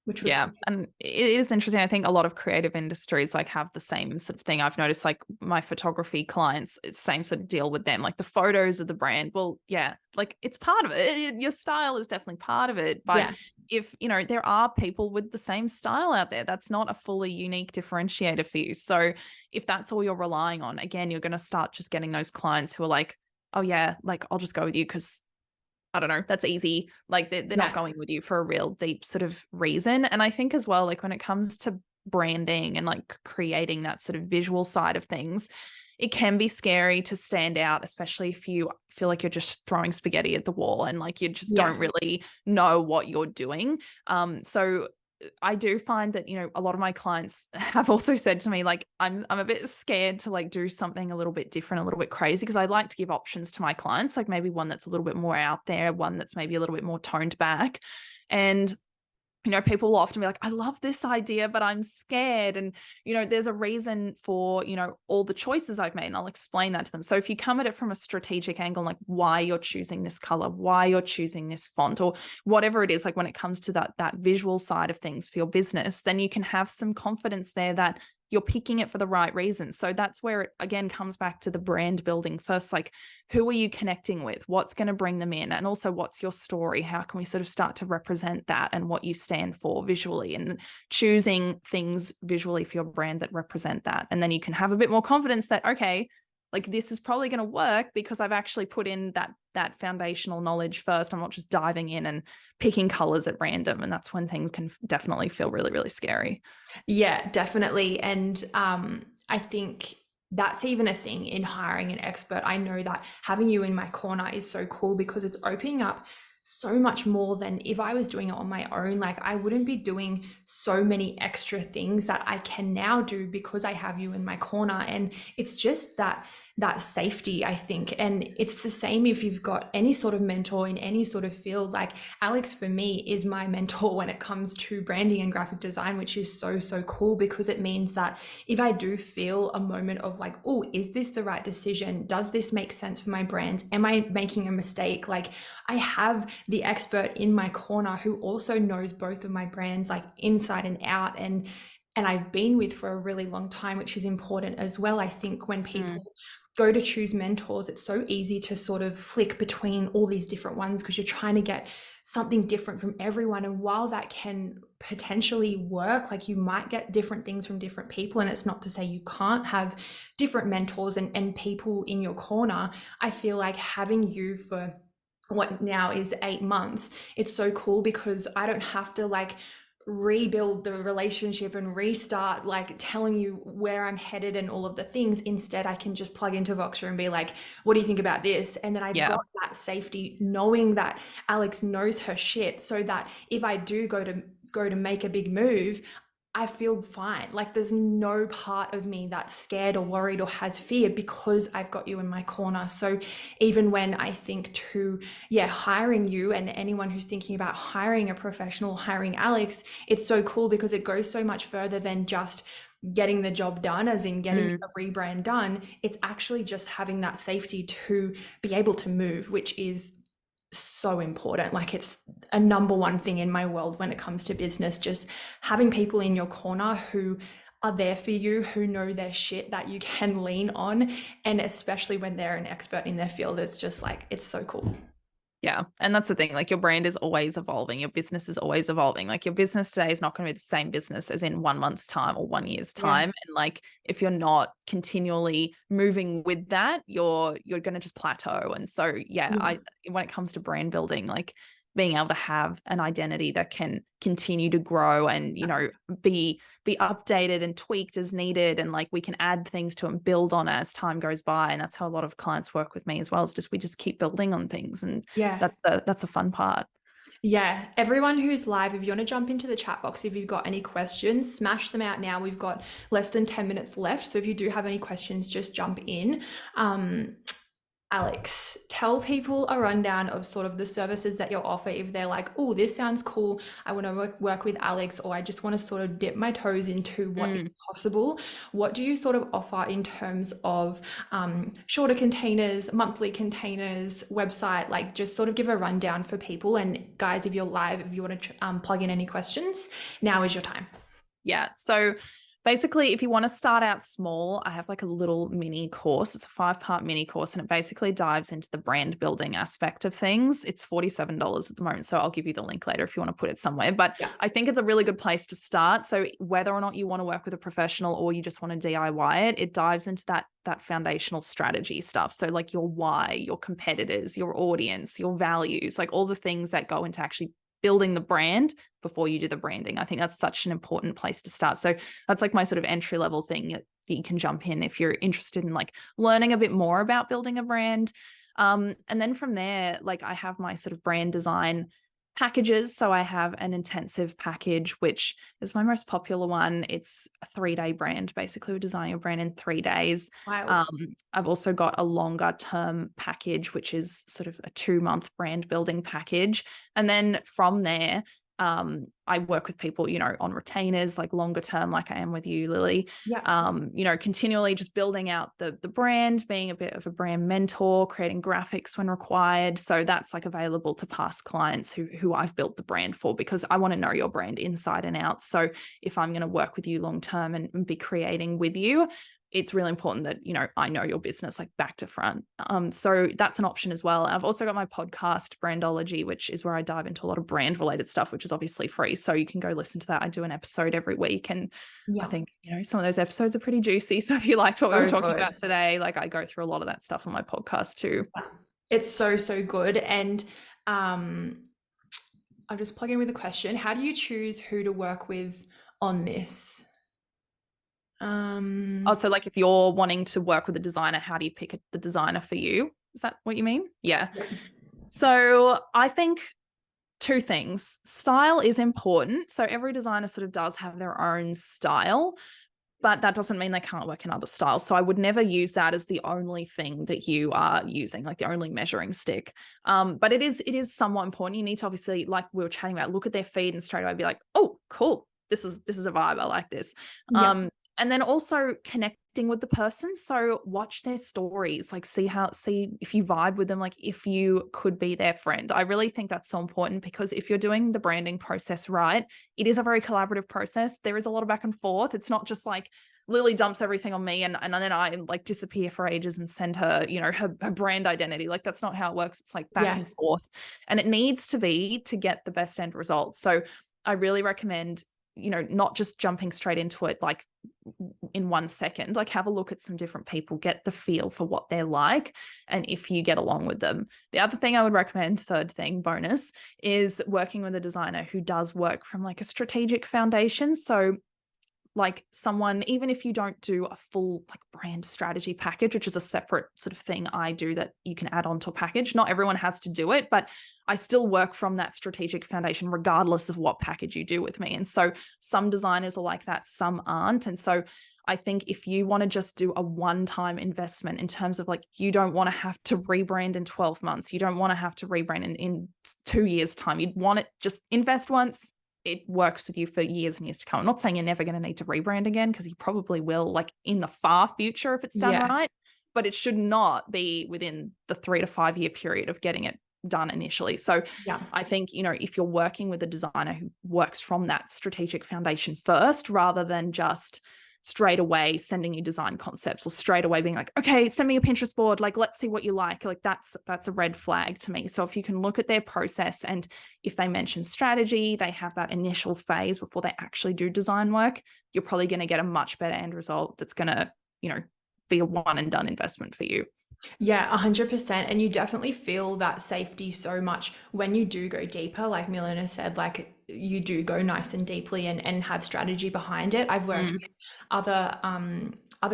which was Yeah. cool. And it is interesting. I think a lot of creative industries like have the same sort of thing. I've noticed like my photography clients, it's same sort of deal with them. Like the photos of the brand. Well, yeah, like it's part of it. Your style is definitely part of it. But Yeah. if, you know, there are people with the same style out there, that's not a fully unique differentiator for you. So if that's all you're relying on, again, you're going to start just getting those clients who are like, oh yeah, like I'll just go with you because I don't know, that's easy. Like they're not Yeah. going with you for a real deep sort of reason. And I think as well, like when it comes to branding and like creating that sort of visual side of things, it can be scary to stand out, especially if you feel like you're just throwing spaghetti at the wall and like you just Yeah. don't really know what you're doing. So I do find that, you know, a lot of my clients have also said to me, like, I'm a bit scared to like do something a little bit different, a little bit crazy, because I like to give options to my clients, like maybe one that's a little bit more out there, one that's maybe a little bit more toned back. And you know, people will often be like, I love this idea, but I'm scared. And, you know, there's a reason for, you know, all the choices I've made. And I'll explain that to them. So if you come at it from a strategic angle, like why you're choosing this color, why you're choosing this font, or whatever it is, like when it comes to that visual side of things for your business, then you can have some confidence there that you're picking it for the right reasons. So that's where it again comes back to the brand building first. Like, who are you connecting with? What's going to bring them in? And also, what's your story? How can we sort of start to represent that and what you stand for visually, and choosing things visually for your brand that represent that? And then you can have a bit more confidence that, okay, like this is probably going to work because I've actually put in that foundational knowledge first. I'm not just diving in and picking colors at random. And that's when things can definitely feel really, really scary. Yeah, definitely. And I think that's even a thing in hiring an expert. I know that having you in my corner is so cool because it's opening up so much more than if I was doing it on my own. Like I wouldn't be doing so many extra things that I can now do because I have you in my corner. And it's just that safety, I think. And it's the same if you've got any sort of mentor in any sort of field. Like Alex, for me, is my mentor when it comes to branding and graphic design, which is so, so cool because it means that if I do feel a moment of like, oh, is this the right decision? Does this make sense for my brand? Am I making a mistake? Like I have the expert in my corner who also knows both of my brands like inside and out, and I've been with for a really long time, which is important as well. I think when people go to choose mentors, it's so easy to sort of flick between all these different ones because you're trying to get something different from everyone. And while that can potentially work, like you might get different things from different people, and it's not to say you can't have different mentors and people in your corner. I feel like having you for what now is 8 months, it's so cool because I don't have to like rebuild the relationship and restart like telling you where I'm headed and all of the things. Instead, I can just plug into Voxer and be like, what do you think about this? And then I've got that safety knowing that Alex knows her shit, so that if I do go to make a big move, I feel fine. Like there's no part of me that's scared or worried or has fear because I've got you in my corner. So even when I think to, hiring you and anyone who's thinking about hiring a professional, hiring Alex, it's so cool because it goes so much further than just getting the job done, as in getting a rebrand done. It's actually just having that safety to be able to move, which is so important. Like it's a number one thing in my world when it comes to business, just having people in your corner who are there for you, who know their shit, that you can lean on. And especially when they're an expert in their field, it's just like, it's so cool. Yeah. And that's the thing. Like your brand is always evolving. Your business is always evolving. Like your business today is not going to be the same business as in 1 month's time or 1 year's Yeah. time. And like if you're not continually moving with that, you're going to just plateau. And so yeah, Yeah. when it comes to brand building, like being able to have an identity that can continue to grow and, you know, be updated and tweaked as needed, and like we can add things to and build on as time goes by. And that's how a lot of clients work with me as well, is just we just keep building on things, and Yeah. that's the fun part. Yeah, everyone who's live, if you want to jump into the chat box, if you've got any questions, smash them out now. We've got less than 10 minutes left. So if you do have any questions, just jump in. Alex, tell people a rundown of sort of the services that you offer. If they're like, oh, this sounds cool, I want to work with Alex, or I just want to sort of dip my toes into what is possible. What do you sort of offer in terms of shorter containers, monthly containers, website? Like just sort of give a rundown for people. And guys, if you're live, if you want to plug in any questions, now is your time. Yeah. So basically, if you want to start out small, I have like a little mini course. It's a 5-part mini course, and it basically dives into the brand building aspect of things. It's $47 at the moment, so I'll give you the link later if you want to put it somewhere. But Yeah. I think it's a really good place to start. So whether or not you want to work with a professional or you just want to DIY it, it dives into that foundational strategy stuff. So like your why, your competitors, your audience, your values, like all the things that go into actually building the brand before you do the branding. I think that's such an important place to start. So that's like my sort of entry level thing that you can jump in if you're interested in like learning a bit more about building a brand. And then from there, like I have my sort of brand design packages. So I have an intensive package, which is my most popular one. It's a 3-day brand. Basically, we're designing a brand in 3 days. Wild. I've also got a longer term package, which is sort of a 2-month brand building package. And then from there, I work with people, you know, on retainers, like longer term, like I am with you, Lily. Yeah. You know, continually just building out the brand, being a bit of a brand mentor, creating graphics when required. So that's like available to past clients who I've built the brand for, because I want to know your brand inside and out. So if I'm going to work with you long term and be creating with you, it's really important that, you know, I know your business like back to front. So that's an option as well. I've also got my podcast, Brandology, which is where I dive into a lot of brand related stuff, which is obviously free. So you can go listen to that. I do an episode every week. And I think, you know, some of those episodes are pretty juicy. So if you liked what we were talking about today, like I go through a lot of that stuff on my podcast too. It's so, so good. And I'll just plug in with a question. How do you choose who to work with on this? Also, like if you're wanting to work with a designer, how do you pick the designer for you? Is that what you mean? Yeah. So I think 2 things. Style is important. So every designer sort of does have their own style, but that doesn't mean they can't work in other styles. So I would never use that as the only thing that you are using, like the only measuring stick. But it is somewhat important. You need to obviously, like we were chatting about, look at their feed and straight away be like, oh, cool. This is a vibe. I like this. Yeah. And then also connecting with the person. So watch their stories, like see if you vibe with them, like if you could be their friend. I really think that's so important, because if you're doing the branding process right, it is a very collaborative process. There is a lot of back and forth. It's not just like Lily dumps everything on me and then I like disappear for ages and send her, you know, her brand identity. Like that's not how it works. It's like back and forth, and it needs to be to get the best end result. So I really recommend, you know, not just jumping straight into it like in 1 second, like have a look at some different people, get the feel for what they're like, and if you get along with them. The other thing I would recommend, third thing, bonus, is working with a designer who does work from like a strategic foundation. So like someone, even if you don't do a full like brand strategy package, which is a separate sort of thing I do that you can add on to a package. Not everyone has to do it, but I still work from that strategic foundation regardless of what package you do with me. And so some designers are like that, some aren't. And so I think if you want to just do a one-time investment in terms of like, you don't want to have to rebrand in 12 months, you don't want to have to rebrand in 2 years time, you'd want it just invest once. It works with you for years and years to come. I'm not saying you're never going to need to rebrand again, because you probably will, like in the far future if it's done right, but it should not be within the 3 to 5 year period of getting it done initially. So Yeah. I think, if you're working with a designer who works from that strategic foundation first, rather than just straight away sending you design concepts or straight away being like, okay, send me a Pinterest board, like, let's see what you like that's a red flag to me. So if you can look at their process, and if they mention strategy, they have that initial phase before they actually do design work, you're probably going to get a much better end result that's going to be a one and done investment for you. Yeah, 100%. And you definitely feel that safety so much when you do go deeper. Like Milena said, like you do go nice and deeply and have strategy behind it. I've worked with other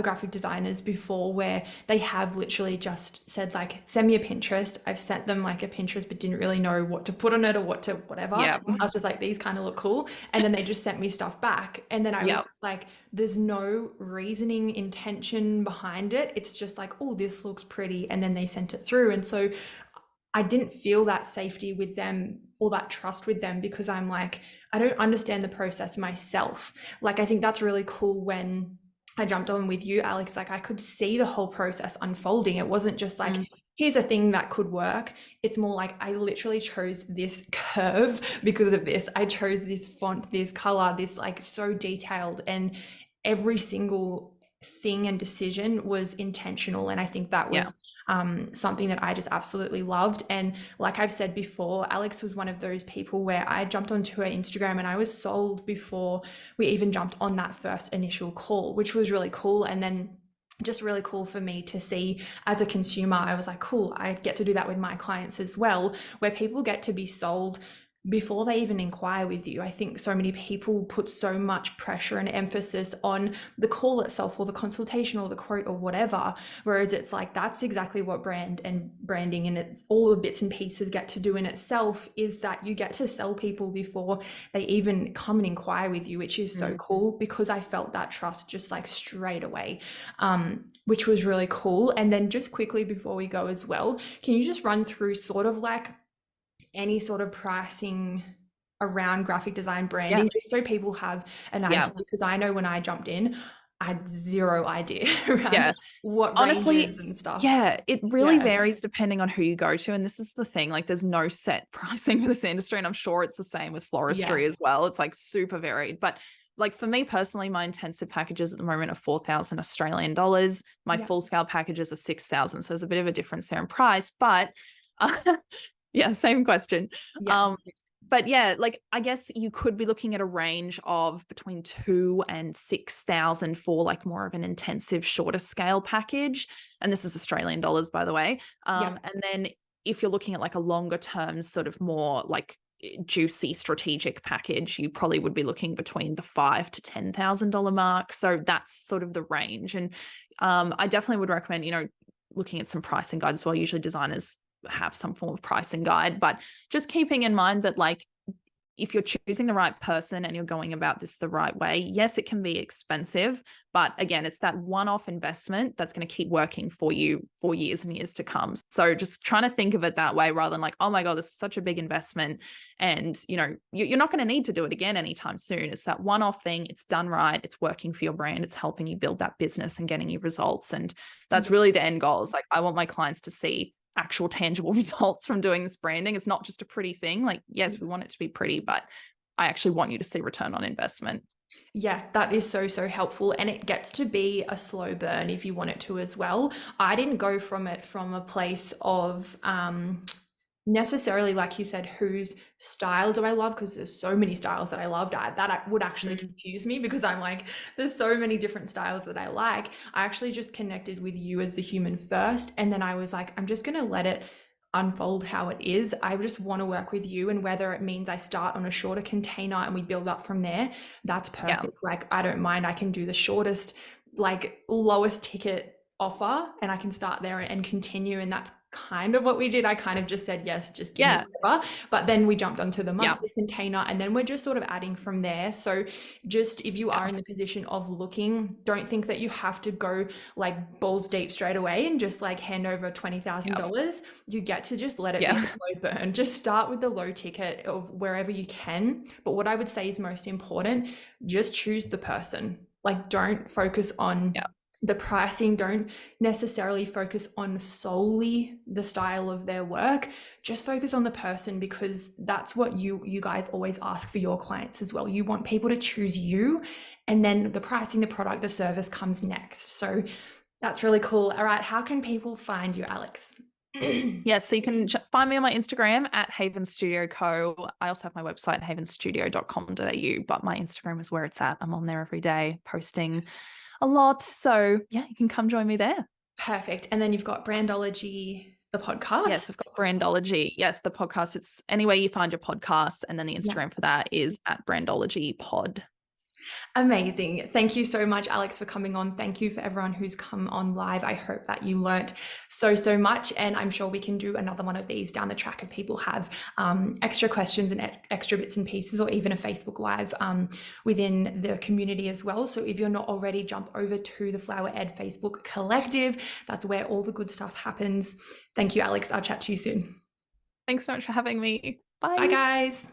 graphic designers before where they have literally just said like, send me a Pinterest. I've sent them like a Pinterest, but didn't really know what to put on it or what to whatever. Yeah. I was just like, these kind of look cool. And then they just sent me stuff back. And then I was just like, there's no reasoning intention behind it. It's just like, oh, this looks pretty. And then they sent it through. And so I didn't feel that safety with them or that trust with them because I'm like, I don't understand the process myself. Like, I think that's really cool when I jumped on with you, Alex. Like, I could see the whole process unfolding. It wasn't just like, here's a thing that could work. It's more like I literally chose this curve because of this. I chose this font, this color, this like so detailed, and every single thing and decision was intentional. And I think that was something that I just absolutely loved. And like I've said before, Alex was one of those people where I jumped onto her Instagram and I was sold before we even jumped on that first initial call, which was really cool. And then just really cool for me to see as a consumer. I was like, cool, I get to do that with my clients as well, where people get to be sold before they even inquire with you. I think so many people put so much pressure and emphasis on the call itself or the consultation or the quote or whatever, whereas it's like that's exactly what branding and it's all the bits and pieces get to do in itself, is that you get to sell people before they even come and inquire with you, which is so cool, because I felt that trust just like straight away, which was really cool. And then just quickly before we go as well, can you just run through sort of like any sort of pricing around graphic design branding, just so people have an idea? Because I know when I jumped in, I had zero idea around what ranges and stuff. It really varies depending on who you go to. And this is the thing, like there's no set pricing for this industry. And I'm sure it's the same with floristry as well. It's like super varied. But like for me personally, my intensive packages at the moment are 4,000 Australian dollars. My full scale packages are 6,000. So there's a bit of a difference there in price, but same question. But like I guess you could be looking at a range of between 2,000 and 6,000 for like more of an intensive, shorter scale package. And this is Australian dollars, by the way. And then if you're looking at like a longer term, sort of more like juicy strategic package, you probably would be looking between the $5,000 to $10,000 mark. So that's sort of the range. And I definitely would recommend, looking at some pricing guides as well. Usually designers have some form of pricing guide, but just keeping in mind that like if you're choosing the right person and you're going about this the right way, yes, it can be expensive, but again, it's that one-off investment that's going to keep working for you for years and years to come. So just trying to think of it that way rather than like, oh my God, this is such a big investment. And, you're not going to need to do it again anytime soon. It's that one-off thing. It's done right. It's working for your brand. It's helping you build that business and getting you results. And that's really the end goal. Is like, I want my clients to see actual tangible results from doing this branding. It's not just a pretty thing. Like, yes, we want it to be pretty, but I actually want you to see return on investment. Yeah, that is so, so helpful. And it gets to be a slow burn if you want it to as well. I didn't go from it from a place of necessarily, like you said, whose style do I love? Because there's so many styles that I loved. That would actually confuse me, because I'm like, there's so many different styles that I like. I actually just connected with you as the human first. And then I was like, I'm just going to let it unfold how it is. I just want to work with you. And whether it means I start on a shorter container and we build up from there, that's perfect. Like, I don't mind. I can do the shortest, like lowest ticket offer, and I can start there and continue. And that's kind of what we did. I kind of just said, yes, just give me whatever. But then we jumped onto the monthly container, and then we're just sort of adding from there. So just if you are in the position of looking, don't think that you have to go like balls deep straight away and just like hand over $20,000. You get to just let it be slow burn. Just start with the low ticket of wherever you can. But what I would say is most important, just choose the person. Like, don't focus on the pricing. Don't necessarily focus on solely the style of their work. Just focus on the person, because that's what you guys always ask for your clients as well. You want people to choose you, and then the pricing, the product, the service comes next. So that's really cool. All right, how can people find you, Alex? Yeah, so you can find me on my Instagram at Haven Studio Co. I also have my website, havenstudio.com.au, but my Instagram is where it's at. I'm on there every day posting a lot. So yeah, you can come join me there. Perfect. And then you've got Brandology, the Yes, I've podcast. got Brandology. Yes, the podcast. It's anywhere you find your podcast. And then the Yeah. Instagram for that is at Brandology Pod. Amazing. Thank you so much, Alex, for coming on. Thank you for everyone who's come on live. I hope that you learnt so much. And I'm sure we can do another one of these down the track if people have extra questions and extra bits and pieces, or even a Facebook Live within the community as well. So if you're not already, jump over to the Flower.ED Facebook Collective. That's where all the good stuff happens. Thank you, Alex. I'll chat to you soon. Thanks so much for having me. Bye. Bye, guys.